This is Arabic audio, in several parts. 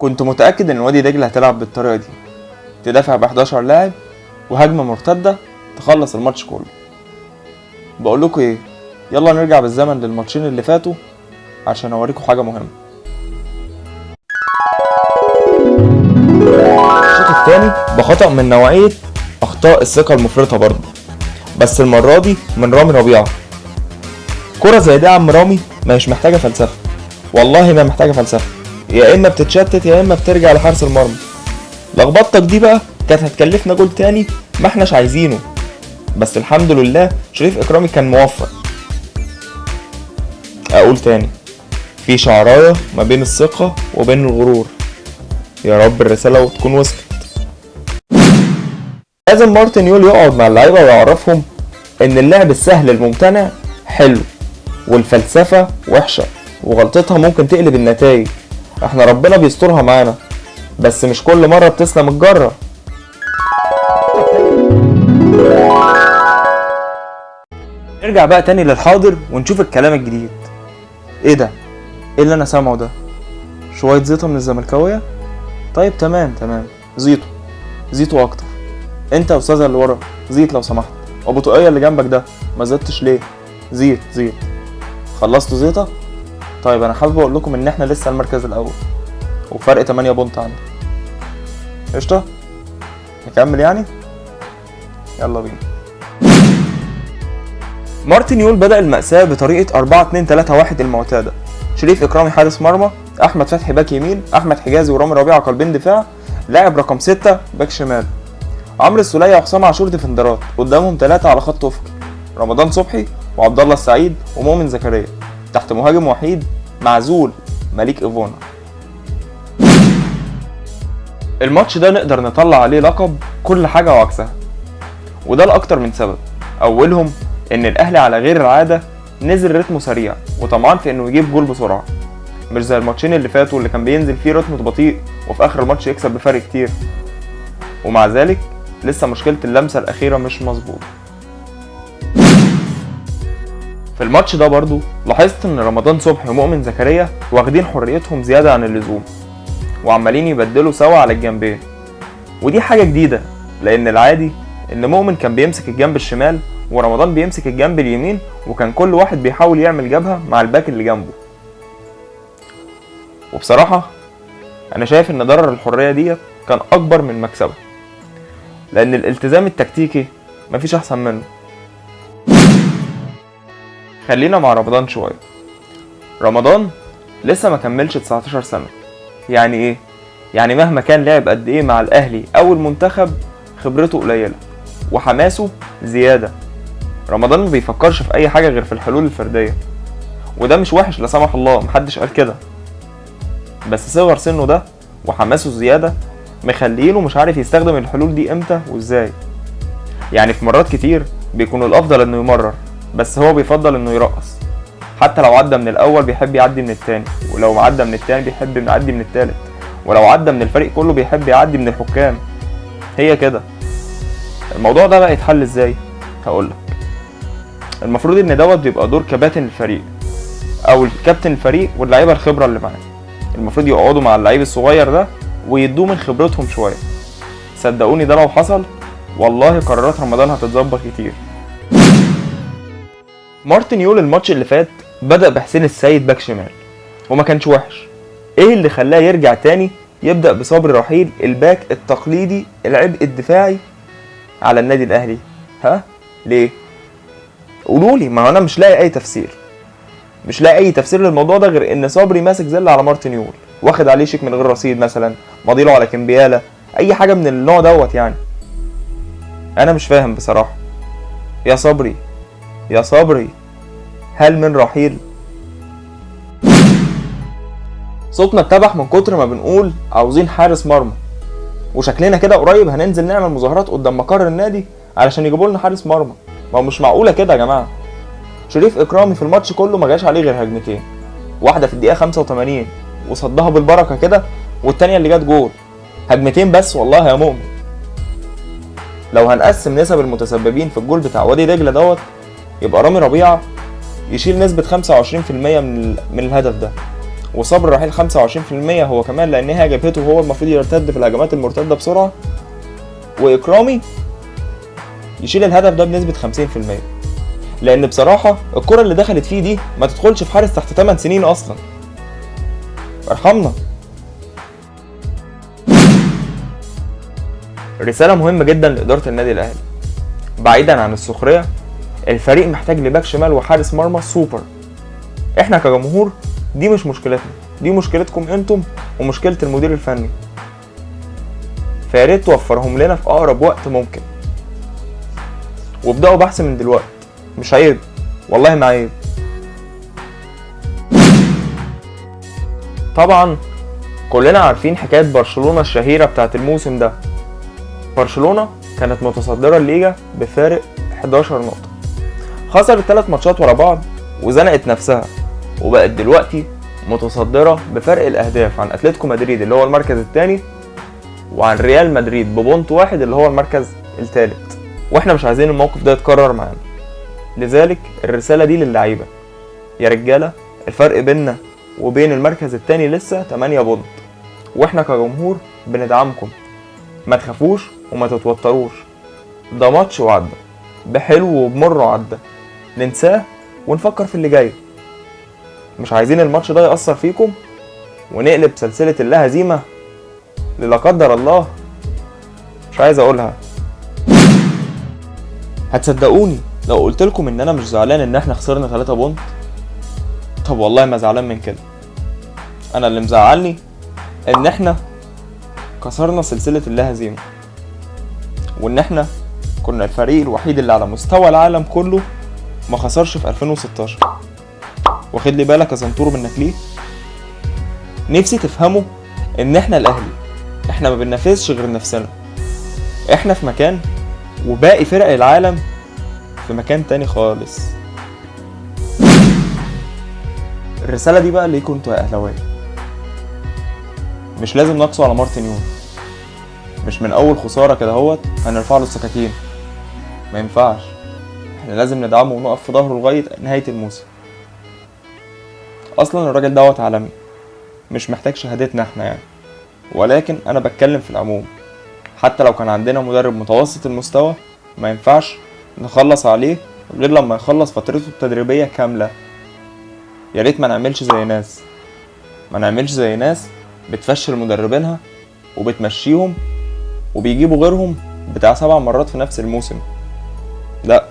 كنت متأكد ان وادي دجلة هتلعب بالطريقة دي، تدافع ب 11 لاعب وهجمة مرتدة تخلص الماتش كله. بقولكوا ايه، يلا نرجع بالزمن للماتشين اللي فاتوا عشان اوريكم حاجة مهمة. الشوط الثاني بخطأ من نوعية اخطاء الثقة المفرطة برضه، بس المرة دي من رامي ربيعة. كرة زي دي يا عم رامي مش محتاجة فلسفة، والله ما محتاجة فلسفة، يا اما بتتشتت يا اما بترجع لحارس المرمى. لخبطتك دي بقى كانت هتكلفنا جول تاني ما احناش عايزينه، بس الحمد لله شريف اكرامي كان موفق. اقول تاني، في شعراية ما بين الثقة وبين الغرور، يا رب الرسالة تكون وصلت. لازم مارتن يول يقعد مع اللعيبة ويعرفهم ان اللعب السهل الممتنع حلو، والفلسفة وحشة وغلطتها ممكن تقلب النتائج. احنا ربنا بيسترها معانا، بس مش كل مرة بتسلم الجرة. نرجع بقى تاني للحاضر ونشوف الكلام الجديد. ايه ده؟ ايه اللي انا سامعه ده؟ شوية زيطة من الزملكاوية؟ طيب تمام، زيطوا اكتر. انت يا استاذة اللي ورا زيط لو سمحت. ابو طاقية اللي جنبك ده ما زيطتش ليه؟ زيط. خلصتوا زيطة؟ طيب انا حابب اقول لكم ان احنا لسه المركز الاول وفرق 8 بونت عندنا. قشطة؟ نكمل يعني؟ يلا بينا. مارتن يول بدأ المأساة بطريقة 4-2-3-1 المعتادة. شريف إكرامي حارس مرمى، أحمد فتحي باك يمين، أحمد حجازي ورامي ربيعة قلبين دفاع، لاعب رقم 6 باك شمال، عمرو السولية وحسام عاشور ديفندرات، قدامهم 3 على خط أفقي، رمضان صبحي وعبد الله السعيد ومؤمن زكريا، تحت مهاجم وحيد معزول مليك إيفونا. الماتش ده نقدر نطلع عليه لقب كل حاجة وعكسها، وده لأكتر من سبب. أولهم إن الأهلي على غير العادة نزل رتمه سريع وطمعان في إنه يجيب جول بسرعة، مش زي الماتشين اللي فاتوا اللي كان بينزل فيه رتمه بطيء وفي آخر الماتش يكسب بفرق كتير. ومع ذلك لسه مشكلة اللمسة الأخيرة مش مظبوطة. في الماتش ده برضو لاحظت إن رمضان صبحي ومؤمن زكريا واخدين حريتهم زيادة عن اللزوم وعمالين يبدلوا سوا على الجنبين، ودي حاجة جديدة، لأن العادي إن مؤمن كان بيمسك الجنب الشمال ورمضان بيمسك الجنب اليمين، وكان كل واحد بيحاول يعمل جبهة مع الباك اللي جنبه. وبصراحة أنا شايف إن ضرر الحرية دي كان أكبر من مكسبه، لأن الالتزام التكتيكي مفيش أحسن منه. خلينا مع رمضان شوية. رمضان لسه ما كملش 19 سنة، يعني إيه؟ يعني مهما كان لعب قد إيه مع الأهلي أو المنتخب خبرته قليلة وحماسه زيادة. رمضان ما بيفكرش في أي حاجة غير في الحلول الفردية، وده مش وحش لا سمح الله، محدش قال كده، بس صغر سنه ده وحماسه زيادة مخلينه مش عارف يستخدم الحلول دي امتى وازاي. يعني في مرات كتير بيكون الافضل انه يمرر، بس هو بيفضل انه يرقص. حتى لو عدى من الاول بيحب يعدي من التاني، ولو عدى من التاني بيحب يعدي من التالت، ولو عدى من الفريق كله بيحب يعدي من الحكام. هي كده. الموضوع ده بقى يتحل ازاي؟ هقولك. المفروض ان دوت بيبقى دور كباتن الفريق او الكابتن الفريق واللعيبه الخبره اللي معاه. المفروض يقعدوا مع اللعيب الصغير ده ويدوه من خبرتهم شويه. صدقوني ده لو حصل والله قرارات رمضان هتتظبط كتير. مارتن يول الماتش اللي فات بدأ بحسين السيد باك شمال وما كانش وحش. ايه اللي خلاه يرجع تاني يبدأ بصبري رحيل الباك التقليدي العبء الدفاعي على النادي الاهلي؟ ها ليه؟ قولولي، ما انا مش لاقي اي تفسير للموضوع ده غير ان صبري ماسك زل على مارتن يول، واخد عليه شيك من غير رصيد مثلا، ماضيله على كمبياله، اي حاجه من النوع دوت. يعني انا مش فاهم بصراحه. يا صبري هل من رحيل؟ صوتنا اتبح من كتر ما بنقول عاوزين حارس مرمى، وشكلنا كده قريب هننزل نعمل مظاهرات قدام مقر النادي علشان يجيبوا لنا حارس مرمى. ما هو مش معقوله كده يا جماعه. شريف اكرامي في الماتش كله ما جاش عليه غير هجمتين، واحده في الدقيقه 85 وصدها بالبركه كده، والتانيه اللي جت جول. هجمتين بس والله يا مؤمن. لو هنقسم نسب المتسببين في الجول بتاع وادي دجله دوت، يبقى رامي ربيعه يشيل نسبه 25% من الهدف ده، وصبر رحيل 25% هو كمان لانها جبهته وهو المفروض يرتد في الهجمات المرتده بسرعه، واكرامي يشيل الهدف ده بنسبه 50%. لان بصراحه الكره اللي دخلت فيه دي ما تدخلش في حارس تحت 8 سنين اصلا، ارحمنا. رساله مهمه جدا لاداره النادي الاهلي، بعيدا عن السخريه، الفريق محتاج لباك شمال وحارس مرمى سوبر. احنا كجمهور دي مش مشكلتنا، دي مشكلتكم انتم ومشكله المدير الفني، فياريت توفرهم لنا في اقرب وقت ممكن، وابداوا بحث من دلوقتي. مش عيب، والله ما عيب. طبعا كلنا عارفين حكايه برشلونه الشهيره بتاعت الموسم ده. برشلونه كانت متصدره الليجا بفارق 11 نقطه، خسرت 3 ماتشات ورا بعض وزنقت نفسها، وبقت دلوقتي متصدره بفرق الاهداف عن اتلتيكو مدريد اللي هو المركز الثاني، وعن ريال مدريد ببونت واحد اللي هو المركز الثالث. واحنا مش عايزين الموقف ده يتكرر معانا، لذلك الرساله دي للعيبه: يا رجاله الفرق بيننا وبين المركز الثاني لسه 8 بونت، واحنا كجمهور بندعمكم، ما تخافوش وما تتوتروش، ده ماتش وعدى، بحلو وبمر عدى، ننساه ونفكر في اللي جاي. مش عايزين الماتش ده يأثر فيكم ونقلب سلسلة اللا هزيمة لا قدر الله. مش عايز اقولها. هتصدقوني لو قلتلكم ان انا مش زعلان ان احنا خسرنا 3 بونت؟ طب والله ما زعلان من كده. انا اللي مزعلني ان احنا كسرنا سلسلة اللا هزيمة، وان احنا كنا الفريق الوحيد اللي على مستوى العالم كله ما خسرش في 2016. واخد لي بالك يا زنطور منك ليه؟ نفسي تفهموا ان احنا الاهلي، احنا ما بننافسش غير نفسنا، احنا في مكان وباقي فرق العالم في مكان تاني خالص. الرسالة دي بقى ليكوا انتوا يا اهلاويه، مش لازم نقصوا على مارتن يون، مش من اول خسارة كده هوت هنرفع له السكاكين، ما ينفعش. احنا لازم ندعمه ونقف في ظهره لغاية نهاية الموسم. اصلا الراجل دوت عالمي، مش محتاج شهادتنا احنا يعني، ولكن انا بتكلم في العموم. حتى لو كان عندنا مدرب متوسط المستوى ما ينفعش نخلص عليه غير لما يخلص فترته التدريبية كاملة. يا ريت ما نعملش زي ناس بتفشل مدربينها وبتمشيهم وبيجيبوا غيرهم بتاع 7 مرات في نفس الموسم. لا،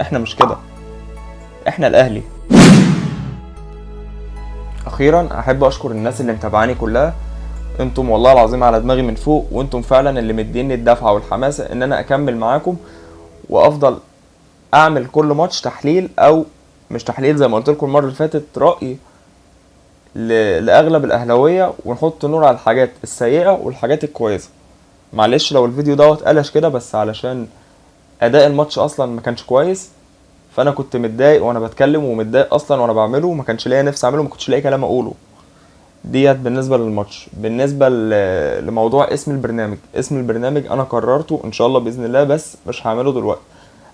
احنا مش كده، احنا الاهلي. اخيرا احب اشكر الناس اللي متابعاني كلها، انتم والله العظيم على دماغي من فوق، وانتم فعلا اللي مديني الدفعه والحماسه ان انا اكمل معاكم وافضل اعمل كل ماتش تحليل، او مش تحليل زي ما قلت لكم المره اللي فاتت، راي لاغلب الاهلاويه، ونحط نور على الحاجات السيئه والحاجات الكويسه. معلش لو الفيديو دوت قلش كده، بس علشان اداء الماتش اصلا ما كانش كويس، فانا كنت متضايق وانا بتكلم ومتضايق اصلا وانا بعمله، وما كانش لاقي نفسي اعمله، ما كنتش لاقي كلام اقوله. ديت بالنسبه للماتش. بالنسبه لموضوع اسم البرنامج انا قررته ان شاء الله باذن الله، بس مش هعمله دلوقتي.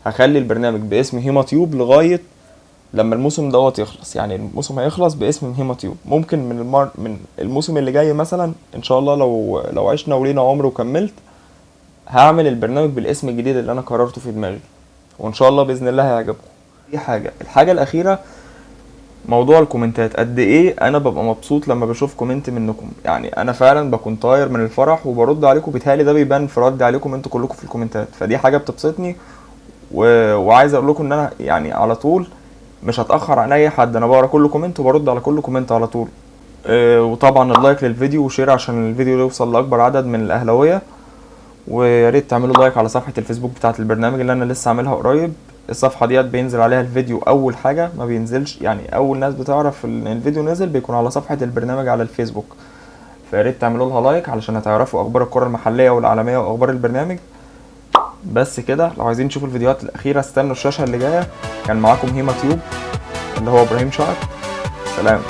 هخلي البرنامج باسم هيما تيوب لغايه لما الموسم دوت يخلص، يعني الموسم هيخلص باسم هيما تيوب. ممكن من الموسم اللي جاي مثلا ان شاء الله، لو عشنا ولينا عمر وكملت، هعمل البرنامج بالاسم الجديد اللي انا قررته في دماغي، وان شاء الله باذن الله هيعجبكم. دي الحاجه الاخيره، موضوع الكومنتات. قد ايه انا ببقى مبسوط لما بشوف كومنت منكم، يعني انا فعلا بكون طاير من الفرح وبرد عليكم. بيتهيألي ده بيبان في رد عليكم انتوا كلكم في الكومنتات، فدي حاجه بتبسطني. وعايز اقول لكم ان انا يعني على طول مش هتاخر عن اي حد، انا بقرا كل كومنت وبرد على كل كومنت على طول. وطبعا اللايك للفيديو وشير عشان الفيديو يوصل لاكبر عدد من الاهلاويه، ويا ريت تعملوا لايك على صفحه الفيسبوك بتاعه البرنامج اللي انا لسه عاملها قريب. الصفحه ديت بينزل عليها الفيديو اول حاجه، ما بينزلش يعني اول ناس بتعرف ان الفيديو نزل بيكون على صفحه البرنامج على الفيسبوك، فيا ريت تعملوا لها لايك علشان هتعرفوا اخبار الكره المحليه والعالميه واخبار البرنامج. بس كده، لو عايزين تشوفوا الفيديوهات الاخيره استنوا الشاشه اللي جايه. كان معاكم هيما تيوب اللي هو ابراهيم شعر. سلام.